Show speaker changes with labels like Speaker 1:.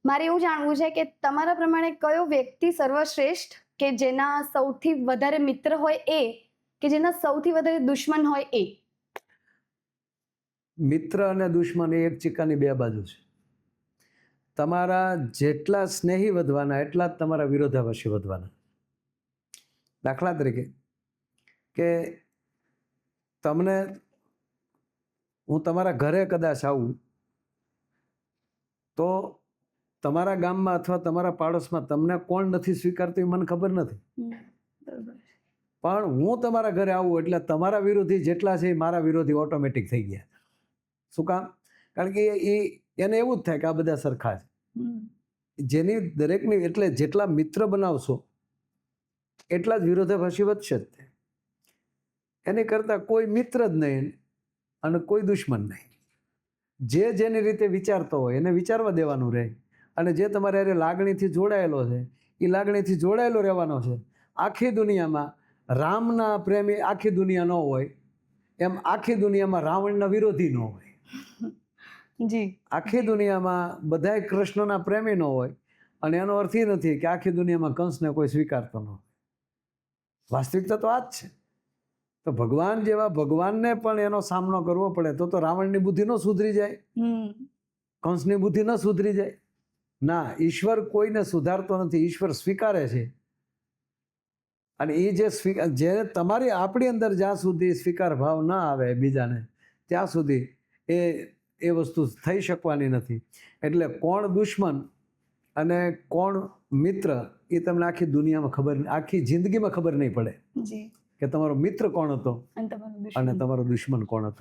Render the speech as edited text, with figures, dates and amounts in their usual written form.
Speaker 1: મારે એવું જાણવું છે કે તમારા પ્રમાણે કયો વ્યક્તિ સર્વશ્રેષ્ઠ કે જેના સૌથી વધારે મિત્ર હોય એ કે જેના સૌથી વધારે દુશ્મન હોય એ?
Speaker 2: મિત્ર અને દુશ્મન એ એક સિક્કાની બે બાજુ છે. તમારા જેટલા સ્નેહી વધવાના એટલા જ તમારા વિરોધાભાસી વધવાના. દાખલા તરીકે કે તમને હું તમારા ઘરે કદાચ આવું તો તમારા ગામમાં અથવા તમારા પાડોશમાં તમને કોણ નથી સ્વીકારતું એ મને ખબર નથી, પણ હું તમારા ઘરે આવું એટલે તમારા વિરોધી જેટલા છે એ મારા વિરોધી ઓટોમેટિક થઈ ગયા. શું કામ? કારણ કે એને એવું જ થાય કે આ બધા સરખા છે. જેની દરેકની એટલે જેટલા મિત્ર બનાવશો એટલા જ વિરોધાભાસી વધશે જ. એની કરતાં કોઈ મિત્ર જ નહીં અને કોઈ દુશ્મન નહીં. જે જેની રીતે વિચારતો હોય એને વિચારવા દેવાનું રહે, અને જે તમારે અરે લાગણીથી જોડાયેલો છે એ લાગણીથી જોડાયેલો રહેવાનો છે. આખી દુનિયામાં રામના પ્રેમી આખી દુનિયા ન હોય એમ આખી દુનિયામાં રાવણના વિરોધી ન હોય.
Speaker 1: જી.
Speaker 2: આખી દુનિયામાં બધાય કૃષ્ણના પ્રેમી ન હોય, અને એનો અર્થ એ નથી કે આખી દુનિયામાં કંસને કોઈ સ્વીકારતો ન હોય. વાસ્તવિકતા તો આ જ છે. તો ભગવાન જેવા ભગવાનને પણ એનો સામનો કરવો પડે તો રાવણની બુદ્ધિ ન સુધરી જાય, કંસની બુદ્ધિ ન સુધરી જાય. ના, ઈશ્વર કોઈને સુધારતો નથી, ઈશ્વર સ્વીકારે છે. અને એ જે તમારી આપણી અંદર જ્યાં સુધી સ્વીકાર ભાવ ન આવે બીજાને ત્યાં સુધી એ વસ્તુ થઈ શકવાની નથી. એટલે કોણ દુશ્મન અને કોણ મિત્ર એ તમને આખી દુનિયામાં ખબર, આખી જિંદગીમાં ખબર નહીં પડે કે તમારો મિત્ર કોણ હતો અને તમારો દુશ્મન કોણ હતો.